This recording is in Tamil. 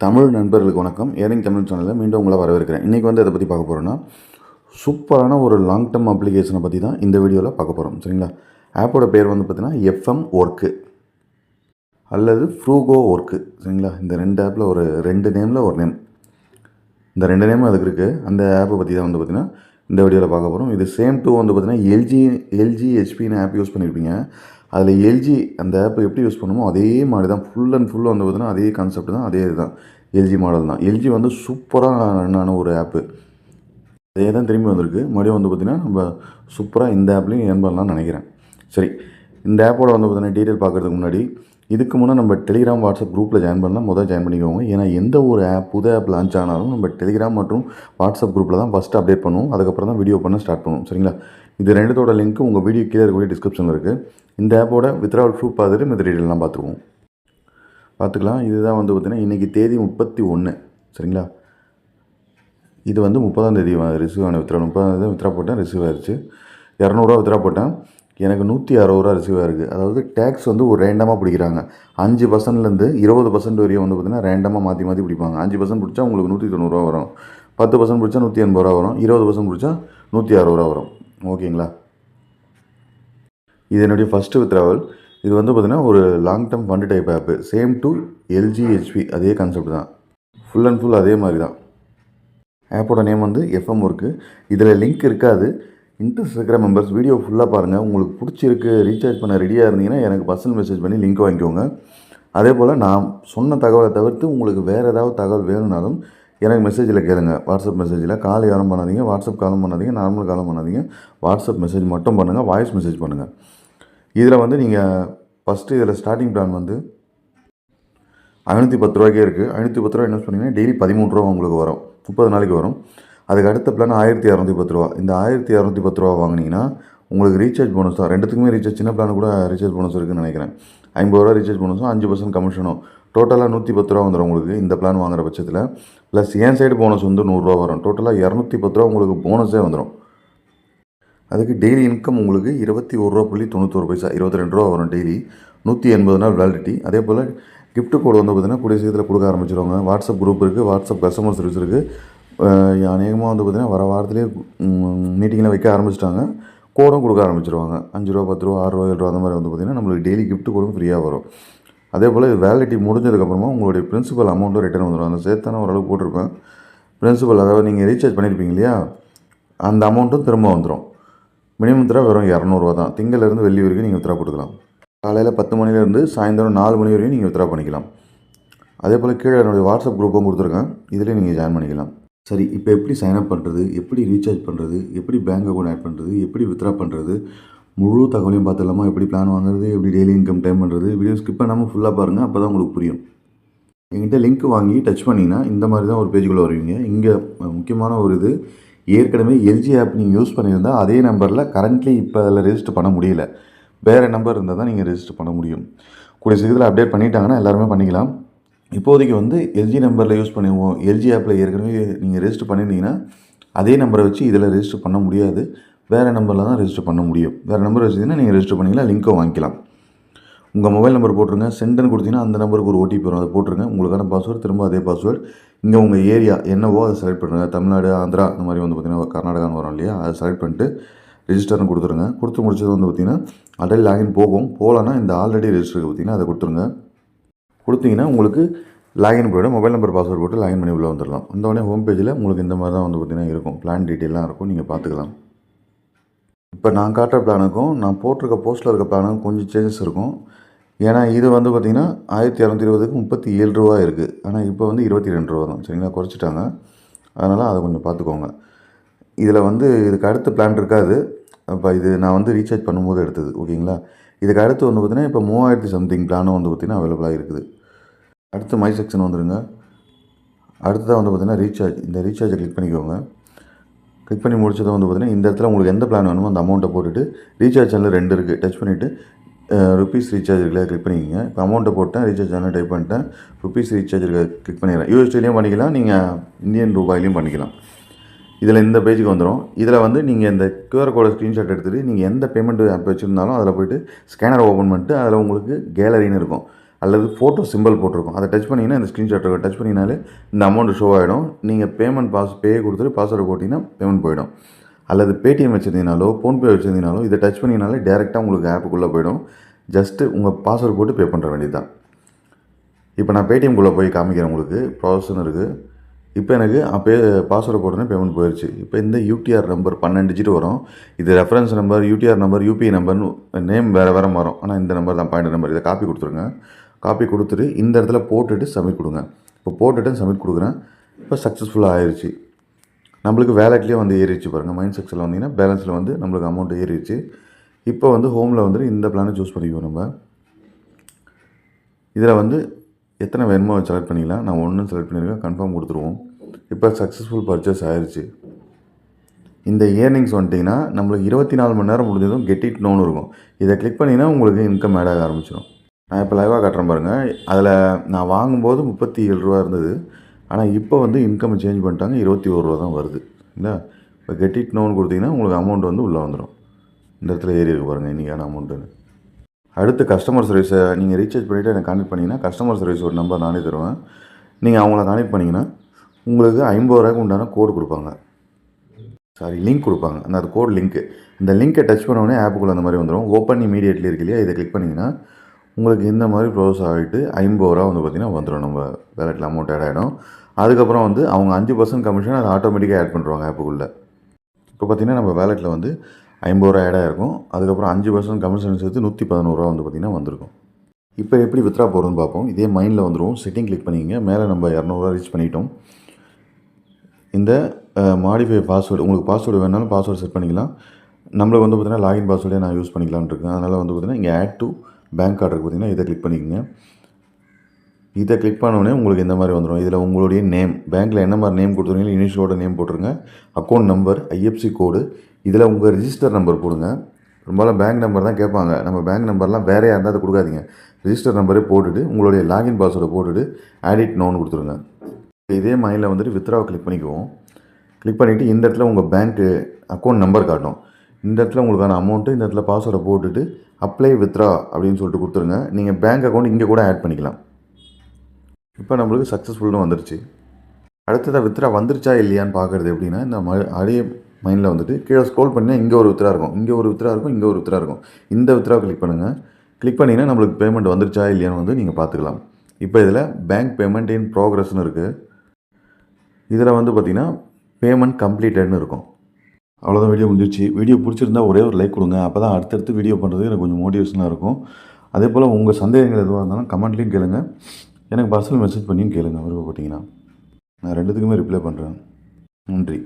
தமிழ் நண்பர்களுக்கு வணக்கம். ஏர்னிங் தமிழ் சேனலில் மீண்டும் உங்களை வரவேற்கிறேன். இன்றைக்கி வந்து அதை பற்றி பார்க்க போகிறோன்னா, சூப்பரான ஒரு லாங் டேர்ம் அப்ளிகேஷனை பற்றி தான் இந்த வீடியோவில் பார்க்க போகிறோம். சரிங்களா? ஆப்போட பேர் வந்து பார்த்திங்கன்னா எஃப்எம் ஒர்க்கு அல்லது ஃப்ரூகோ ஒர்க்கு. சரிங்களா? இந்த ரெண்டு ஆப்பில் ஒரு ரெண்டு நேமில் ஒரு நேம், இந்த ரெண்டு நேம் அதுக்கு இருக்குது. அந்த ஆப்பை பற்றி தான் வந்து பார்த்திங்கன்னா இந்த வீடியோவில் பார்க்க போகிறோம். இது சேம் டூ வந்து பார்த்திங்கன்னா எல்ஜி ஹெச்பின்னு ஆப் யூஸ் பண்ணியிருப்பீங்க. அதில் எல்ஜி அந்த ஆப் எப்படி யூஸ் பண்ணுமோ அதே மாதிரி தான் ஃபுல் அண்ட் ஃபுல் வந்து பார்த்திங்கன்னா அதே கான்செப்ட் தான், அதே இதுதான், எல்ஜி மாடல் தான். எல்ஜி வந்து சூப்பராக ரன்னான ஒரு ஆப்பு, அதே தான் திரும்பி வந்திருக்கு. மறுபடியும் வந்து பார்த்திங்கன்னா நம்ம சூப்பராக இந்த ஆப்லேயும் ஏர்ன் பண்ணலாம்னு நினைக்கிறேன். சரி, இந்த ஆப்போட வந்து பார்த்திங்கன்னா டீட்டெயில் பார்க்குறதுக்கு முன்னாடி இதுக்கு முன்னே நம்ம டெலிகிராம் வாட்ஸ்அப் குரூப்பில் ஜாயின் பண்ணலாம். முதல் ஜாயின் பண்ணிக்கோங்க. ஏன்னா எந்த ஒரு ஆப் புது ஆப் லான்ச் ஆனாலும் நம்ம டெலிகிராம் மற்றும் வாட்ஸ்அப் குரூப்பில் தான் ஃபஸ்ட்டு அப்டேட் பண்ணுவோம். அதுக்கப்புறம் தான் வீடியோ பண்ண ஸ்டார்ட் பண்ணுவோம். சரிங்களா? இது ரெண்டுத்தோட லிங்க் உங்கள் வீடியோ கீழே இருக்கக்கூடிய டிஸ்கிரிப்ஷனில் இருக்குது. இந்த ஆப்போட வித்ட்ராவல் ப்ரூஃப் பார்த்துட்டு மித்த டீட்டெயிலாம் பார்த்துக்கலாம். இதுதான் வந்து பார்த்திங்கன்னா இன்றைக்கி தேதி 31. சரிங்களா? இது வந்து 30ஆம் தேதி ரிசீவ் ஆன வித்ரா. 30ஆம் தேதி வித்ரா போட்டேன், ரிசீவ் ஆயிடுச்சு. 200 வித்ரா போட்டேன், எனக்கு 160 ரிசீவ் ஆகிருக்கு. அதாவது டேக்ஸ் வந்து ஒரு ரேண்டமாக பிடிக்கிறாங்க. 5%லேருந்து 20% வரையும் வந்து பார்த்திங்கன்னா ரேண்டமாக மாற்றி பிடிப்பாங்க. 5% பிடிச்சா உங்களுக்கு 190 வரும், 10% பிடிச்சா 180 வரும், 20% பிடிச்சா 160 வரும். ஓகேங்களா? இது என்னுடைய ஃபஸ்ட்டு வித்ராவல். இது வந்து பார்த்திங்கன்னா ஒரு long term fund type app. Same to LG HP அதே கான்செப்ட் தான், ஃபுல் அண்ட் ஃபுல் அதே மாதிரி தான். ஆப்போட நேம் வந்து எஃப்எம் ஒர்க்கு. இதில் லிங்க் இருக்காது. இன்ட்ரெஸ்ட் இருக்கிற மெம்பர்ஸ் வீடியோ ஃபுல்லாக பாருங்கள். உங்களுக்கு பிடிச்சிருக்கு, ரீசார்ஜ் பண்ண ரெடியாக இருந்தீங்கன்னா எனக்கு பர்சனல் மெசேஜ் பண்ணி லிங்க் வாங்கிக்கோங்க. அதே போல் நான் சொன்ன தகவலை தவிர்த்து உங்களுக்கு வேறு ஏதாவது தகவல் வேணும்னாலும் எனக்கு மெசேஜில் கேளுங்க. வாட்ஸ்அப் மெசேஜில் கால் யாரும் பண்ணாதீங்க, வாட்ஸ்அப் காலும் பண்ணாதீங்க, நார்மல் காலும் பண்ணாதீங்க. வாட்ஸ்அப் மெசேஜ் மட்டும் பண்ணுங்கள், வாய்ஸ் மெசேஜ் பண்ணுங்கள். இதில் வந்து நீங்கள் ஃபஸ்ட்டு இதில் ஸ்டார்டிங் பிளான் வந்து 510 ரூபாய்க்கே இருக்குது. 510 ரூபா இன்வெஸ்ட் பண்ணிங்கன்னா டெய்லி 13 ரூபா உங்களுக்கு வரும், 30 நாளைக்கு வரும். அதுக்கு அடுத்த பிளான் 1210 ரூபா. இந்த 1210 ரூபா வாங்கினீங்கன்னா உங்களுக்கு ரீசார்ஜ் போனஸ் தான். ரெண்டுத்துக்குமே ரீசார்ஜ், சின்ன பிளான் கூட ரீசார்ஜ் போனஸ் இருக்குதுன்னு நினைக்கிறேன். 50 ரூபா ரீசார்ஜ் போனஸும் 5% கமிஷனும், டோட்டலாக 110 ரூபா வந்துடும் உங்களுக்கு இந்த பிளான் வாங்குற பட்சத்தில். ப்ளஸ் என் சைடு போனஸ் வந்து 100 ரூபா வரும். டோட்டலாக 210 ரூபா உங்களுக்கு போனஸே வந்துடும். அதுக்கு டெய்லி இன்கம் உங்களுக்கு 21.91 ரூபா, 22 ரூபா வரும் டெய்லி. 180 நாள் வேலிடிட்டி. அதே போல் கிஃப்ட் கோடு வந்து பார்த்திங்கன்னா கூடிய சீக்கிரத்தில் கொடுக்க ஆரம்பிச்சிருவாங்க. வாட்ஸ்அப் குரூப் இருக்குது, வாட்ஸ்அப் கஸ்டமர் சர்வீஸ் இருக்குது. அநேகமாக வந்து பார்த்திங்கன்னா வர வாரத்துலேயே மீட்டிங்கில் வைக்க ஆரம்பிச்சிட்டாங்க. கோடும் கொடுக்க ஆரம்பிச்சிருவாங்க. 5 ரூபா, 10 ரூபா, 6 ரூபா, 7 ரூபா அந்த மாதிரி வந்து பார்த்திங்கன்னா நம்மளுக்கு டெய்லி கிஃப்ட் கோடும் ஃப்ரீயாக வரும். அதே போல் வேலிடிட்டி முடிஞ்சதுக்கப்புறமா உங்களுடைய பிரின்சிபல் அமௌண்ட்டும் ரிட்டர்ன் வந்துடும். அந்த சேர்த்தான ஓரளவுக்கு போட்டிருப்பேன். பிரின்சிபல், அதாவது நீங்கள் ரீசார்ஜ் பண்ணியிருப்பீங்க இல்லையா, அந்த அமௌண்ட்டும் திரும்ப வந்துடும். மினிமம் வித்ரா வெறும் 200 ரூபா தான். திங்கள்லேருந்து வெள்ளி வரைக்கும் நீங்கள் வித்ரா போட்டுக்கலாம். காலையில் 10 மணிலேருந்து சாயந்தரம் 4 மணி வரையும் நீங்கள் வித்ரா பண்ணிக்கலாம். அதே போல் கீழே என்னுடைய வாட்ஸ்அப் குரூப்பும் கொடுத்துருக்கேன், இதிலே நீங்கள் ஜாயின் பண்ணிக்கலாம். சரி, இப்போ எப்படி சைன்அப் பண்ணுறது, எப்படி ரீசார்ஜ் பண்ணுறது, எப்படி பேங்க் அக்கௌண்ட் ஆட் பண்ணுறது, எப்படி வித்ரா பண்ணுறது, முழு தகவலையும் பார்த்துலாமா? எப்படி பிளான் வாங்குறது, எப்படி டெய்லி இன்கம் டைம் பண்ணுறது, வீடியோ ஸ்கிப் பண்ணாமல் ஃபுல்லாக பாருங்கள், அப்போ தான் உங்களுக்கு புரியும். என்கிட்ட லிங்க் வாங்கி டச் பண்ணிங்கன்னா இந்த மாதிரி தான் ஒரு பேஜுக்குள்ளே வருவீங்க. இங்கே முக்கியமான ஒரு இது, ஏற்கனவே எல்ஜி ஆப் நீங்கள் யூஸ் பண்ணியிருந்தால் அதே நம்பரில் கரண்ட்லி இப்போ அதில் ரெஜிஸ்டர் பண்ண முடியல, வேறு நம்பர் இருந்தால் தான் நீங்கள் ரெஜிஸ்டர் பண்ண முடியும். கூடிய சீக்கிரத்தில் அப்டேட் பண்ணிட்டாங்கன்னா எல்லாருமே பண்ணிக்கலாம். இப்போதைக்கு வந்து எல்ஜி நம்பரில் யூஸ் பண்ணுவோம். எல்ஜி ஆப்பில் ஏற்கனவே நீங்கள் ரெஜிஸ்டர் பண்ணியிருந்தீங்கன்னா அதே நம்பரை வச்சு இதில் ரெஜிஸ்டர் பண்ண முடியாது, வேறு நம்பரில் தான் ரெஜிஸ்டர் பண்ண முடியும். வேறு நம்பர் வச்சிங்கன்னா நீங்கள் ரெஜிஸ்டர் பண்ணிக்கலாம், லிங்க்கை வாங்கிக்கலாம். உங்கள் மொபைல் நம்பர் போட்டுருங்க, சென்டர்னு கொடுத்தீங்கன்னா அந்த நம்பருக்கு ஒரு ஓடிபி வரும், அதை போட்டுருங்க. உங்களுக்கான பாஸ்வேர்டு திரும்ப அதே பாஸ்வேர்டு. இங்கே உங்கள் ஏரியா என்னவோ அதை செலக்ட் பண்ணுங்கள். தமிழ்நாடு, ஆந்திரா அந்த மாதிரி வந்து பார்த்திங்கன்னா கர்நாடகான்னு வரும் இல்லையா, அதை செலக்ட் பண்ணிட்டு ரெஜிஸ்டர்னு கொடுத்துருங்க. கொடுத்து முடிச்சது வந்து பார்த்திங்கன்னா அடையில் லாகின் போகலன்னா இந்த ஆல்ரெடி ரெஜிஸ்டருக்கு பார்த்திங்கன்னா அதை கொடுத்துருங்க. கொடுத்தீங்கன்னா உங்களுக்கு லாகின் போய்டும். மொபைல் நம்பர் பாஸ்வேர்டு போட்டு லாகின் பண்ணி உள்ளே வந்துடலாம். வந்தோடனே ஹோம் பேஜில் உங்களுக்கு இந்த மாதிரி தான் வந்து பார்த்திங்கன்னா இருக்கும், பிளான் டீட்டெயிலாம் இருக்கும், நீங்கள் பார்த்துக்கலாம். இப்போ நான் காட்டுற பிளானுக்கும் நான் போட்டிருக்க போஸ்ட்டில் இருக்க பிளானுக்கும் கொஞ்சம் சேஞ்சஸ் இருக்கும். ஏன்னா இது வந்து பார்த்திங்கன்னா 1220க்கு 37 ரூபா இருக்குது, ஆனால் இப்போ வந்து 22 ரூபா தான். சரிங்களா? குறைச்சிட்டாங்க, அதனால் அதை கொஞ்சம் பார்த்துக்கோங்க. இதில் வந்து இதுக்கு அடுத்த பிளான் இருக்காது. இப்போ இது நான் வந்து ரீசார்ஜ் பண்ணும்போது எடுத்தது. ஓகேங்களா? இதுக்கு அடுத்து வந்து பார்த்திங்கன்னா இப்போ 3000 சம்திங் பிளானும் வந்து பார்த்திங்கன்னா அவைலபிளாக இருக்குது. அடுத்து மை செக்ஷன் வந்துடுங்க. அடுத்ததாக வந்து பார்த்திங்கன்னா ரீசார்ஜ். இந்த ரீசார்ஜை கிளிக் பண்ணிக்கோங்க. கிளிக் பண்ணி முடிச்சதை வந்து பார்த்திங்கன்னா இந்த இடத்துல உங்களுக்கு எந்த பிளான் வேணுமோ அந்த அமௌண்ட்டை போட்டுட்டு ரீசார்ஜ் சேனல் 2 இருக்குது, டச் பண்ணிவிட்டு ருபீஸ் ரீசார்ஜ் இருக்குல்ல, கிளிக் பண்ணிக்கோங்க. இப்போ அமௌண்ட்டை போட்டேன், ரீசார்ஜ் சேனல் டைப் பண்ணிட்டேன், ருபீஸ் ரீசார்ஜ் கிளிக் பண்ணிடுறேன். யூஎஸ்டிலையும் பண்ணிக்கலாம், நீங்கள் இந்தியன் ரூபாயிலையும் பண்ணிக்கலாம். இதில் இந்த பேஜுக்கு வந்துடும். இதில் வந்து நீங்கள் இந்த QR கோடை ஸ்க்ரீன்ஷாட் எடுத்துகிட்டு நீங்கள் எந்த பேமெண்ட் ஆப் வச்சுருந்தாலும் அதில் போய்ட்டு ஸ்கேனரை ஓப்பன் பண்ணிட்டு அதில் உங்களுக்கு கேலரின்னு இருக்கும், அல்லது ஃபோட்டோ சிம்பிள் போட்டிருக்கும். அதை டச் பண்ணிங்கன்னா இந்த ஸ்க்ரீன்ஷாட் டச் பண்ணிங்கனாலே இந்த அமௌண்ட் ஷோ ஆகிடும். நீங்கள் பேமெண்ட் பே கொடுத்துட்டு பாஸ்வேர்டு போட்டிங்கன்னா பேமெண்ட் போயிடும். அல்லது பேடிஎம் வச்சுருந்தீங்கனாலோ ஃபோன்பே வச்சுருந்தீங்கனாலோ இதை டச் பண்ணிங்கனாலே டேரெக்டாக உங்களுக்கு ஆப்புக்குள்ளே போயிடும். ஜஸ்ட்டு உங்கள் பாஸ்வேர்டு போட்டு பே பண்ணுற வேண்டியது தான். இப்போ நான் பேடிஎம்குள்ளே போய் காமிக்கிறேன். உங்களுக்கு ப்ராசஸ்ன்னு இருக்குது. இப்போ எனக்கு பாஸ்வேர்டு போட்டோன்னே பேமெண்ட் போயிடுச்சு. இப்போ இந்த யூடிஆர் நம்பர் 12 டிஜிட் வரும். இது reference number, UTR number, UPI நம்பர்னு நேம் வேறு மாறும். ஆனால் இந்த நம்பர் தான் பாயிண்ட் நம்பர். இதை காப்பி கொடுத்துருங்க. காப்பி கொடுத்துட்டு இந்த இடத்துல போட்டுட்டு சப்மிட் கொடுங்க. இப்போ போட்டுட்டு சப்மிட் கொடுக்குறேன். இப்போ சக்ஸஸ்ஃபுல்லாக ஆயிடுச்சு. நம்மளுக்கு வேலெட்லேயே வந்து ஏறிடுச்சு பாருங்கள். மைண்ட் செக்ஷனில் வந்தீங்கன்னா பேலன்ஸில் வந்து நம்மளுக்கு அமௌண்ட் ஏறிடுச்சு. இப்போ வந்து ஹோமில் வந்துட்டு இந்த பிளானை சூஸ் பண்ணிக்குவோம். நம்ம இதில் வந்து எத்தனை வேணுமோ செலக்ட் பண்ணிக்கலாம். நான் 1 செலக்ட் பண்ணியிருக்கேன். கன்ஃபார்ம் கொடுத்துருவோம். இப்போ சக்ஸஸ்ஃபுல் பர்ச்சேஸ் ஆயிடுச்சு. இந்த இயர்னிங்ஸ் வந்துட்டிங்கன்னா நம்மளுக்கு 24 மணி நேரம் முடிஞ்சதும் கெட் இட் நோன்னு இருக்கும். இதை கிளிக் பண்ணிங்கன்னா உங்களுக்கு இன்கம் ஆட் ஆக ஆரம்பிச்சிடும். நான் இப்போ லைவாக காட்டுறேன் பாருங்கள். அதில் நான் வாங்கும்போது 37 ரூபா இருந்தது. ஆனால் இப்போ வந்து இன்கம் சேஞ்ச் பண்ணிட்டாங்க. 21 ரூபா தான் வருது. இல்லை இப்போ கெட் இட் நோன்னு கொடுத்தீங்கன்னா உங்களுக்கு அமௌண்ட் வந்து உள்ளே வந்துடும். இந்த இடத்துல ஏறி இருக்கு பாருங்கள் இன்றைக்கான அமௌண்ட்டுன்னு. அடுத்து கஸ்டமர் சர்வீஸை நீங்கள் ரீசார்ஜ் பண்ணிவிட்டு எனக்கு கான்டெக்ட் பண்ணிங்கன்னா கஸ்டமர் சர்வீஸ் ஒரு நம்பர் நானே தருவேன். நீங்கள் அவங்கள கான்டெக்ட் பண்ணிங்கன்னா உங்களுக்கு 50 ரூபாய்க்கு உண்டான கோடு கொடுப்பாங்க. லிங்க் கொடுப்பாங்க. அந்த கோட் லிங்க்கு. இந்த லிங்க்கை டச் பண்ணோடனே ஆப்புக்குள்ளே அந்த மாதிரி வந்துடும். ஓப்பன் இமீடியட்லி இருக்கு இல்லையா, இதை கிளிக் பண்ணிங்கன்னா உங்களுக்கு இந்த மாதிரி ப்ரோசஸ் ஆகிட்டு 50 ரூபா வந்து பார்த்திங்கன்னா வந்துடும். நம்ம வேலெட்டில் அமௌண்ட் ஆட் ஆகிடும். அதுக்கப்புறம் வந்து அவங்க 5% கமிஷன் அதை ஆட்டோமேட்டிக்காக ஆட் பண்ணுறாங்க ஆப்புக்குள்ளே. இப்போ பார்த்திங்கன்னா நம்ம வேலெட்டில் வந்து 50 ரூபா ஆட் ஆகிருக்கும். அதுக்கப்புறம் 5% கமிஷன் சேர்த்து 111 ரூபா வந்து பார்த்திங்கன்னா வந்திருக்கும். இப்போ எப்படி வித்ரா போகிறோன்னு பார்ப்போம். இதே மைண்டில் வந்துடும். செட்டிங் கிளிக் பண்ணிங்க. மேலே நம்ம 200 ரூபா ரீச் பண்ணிட்டோம். இந்த மாடிஃபை பாஸ்வேர்டு, உங்களுக்கு பாஸ்வேர்டு வேணாலும் பாஸ்வேர்டு செட் பண்ணிக்கலாம். நம்மளுக்கு வந்து பார்த்திங்கன்னா லாகின் பாஸ்வேர்டே நான் யூஸ் பண்ணிக்கலான்னு இருக்கேன். அதனால் வந்து பார்த்திங்கன்னா இங்கே ஆட் டு பேங்க் கார்டு பார்த்திங்கன்னா இதை கிளிக் பண்ணிக்கோங்க. இதை கிளிக் பண்ணோடனே உங்களுக்கு இந்த மாதிரி வந்துடும். இதில் உங்களுடைய நேம், பேங்க்கில் என்ன மாதிரி நேம் கொடுத்துருக்கீங்களோ இனிஷியலோட நேம் போட்டுருங்க. அக்கௌண்ட் நம்பர், ஐஎஃப்சி கோடு, இதில் உங்கள் ரிஜிஸ்டர் நம்பர் போடுங்க. பெரும்பாலும் பேங்க் நம்பர் தான் கேட்பாங்க. நம்ம பேங்க் நம்பர்லாம் வேறையாக இருந்தால் அதை கொடுக்காதீங்க. ரிஜிஸ்டர் நம்பரே போட்டுட்டு உங்களுடைய லாகின் பாஸ்வேர்டை போட்டுட்டு ஆடிட் நோன்னு கொடுத்துருங்க. இதே மைண்டில் வந்துட்டு வித்ராவை கிளிக் பண்ணிக்குவோம். கிளிக் பண்ணிவிட்டு இந்த இடத்துல உங்கள் பேங்க்கு அக்கௌண்ட் நம்பர் காட்டும். இந்த இடத்துல உங்களுக்கான அமௌண்ட்டு இந்த இடத்துல பாஸ்வேர்டை போட்டுட்டு அப்ளை வித்ரா அப்படின்னு சொல்லிட்டு கொடுத்துருங்க. நீங்கள் பேங்க் அக்கௌண்ட் இங்கே கூட ஆட் பண்ணிக்கலாம். இப்போ நம்மளுக்கு சக்ஸஸ்ஃபுல்னு வந்துருச்சு. அடுத்ததாக வித்ரா வந்துருச்சா இல்லையான்னு பார்க்குறது எப்படின்னா, இந்த அதே மைண்டில் வந்துட்டு கீழே ஸ்க்ரோல் பண்ணினா இங்கே ஒரு வித்ரா இருக்கும், இங்கே ஒரு வித்ரா இருக்கும், இங்கே ஒரு வித்ரா இருக்கும். இந்த வித்ரா கிளிக் பண்ணுங்கள். கிளிக் பண்ணிங்கன்னா நம்மளுக்கு பேமெண்ட் வந்துருச்சா இல்லையான்னு வந்து நீங்கள் பார்த்துக்கலாம். இப்போ இதில் பேங்க் பேமெண்ட் இன் ப்ரோக்ரஸ்னு இருக்குது. இதில் வந்து பார்த்திங்கன்னா பேமெண்ட் கம்ப்ளீட்டட்னு இருக்கும். அவ்வளோதான், வீடியோ முடிஞ்சிருச்சு. வீடியோ பிடிச்சிருந்தா ஒரே ஒரு லைக் கொடுங்க. அப்போ தான் அடுத்தடுத்து வீடியோ பண்ணுறதுக்கு எனக்கு கொஞ்சம் மோட்டிவேஷனாக இருக்கும். அதே போல் உங்கள் சந்தேகங்கள் எதுவாக இருந்தாலும் கமெண்ட்லேயும் கேளுங்க. எனக்கு பர்சனல் மெசேஜ் பண்ணியும் கேளுங்க. விருப்பப்பட்டீங்கன்னா நான் 2த்துக்குமே ரிப்ளை பண்ணுறேன். நன்றி.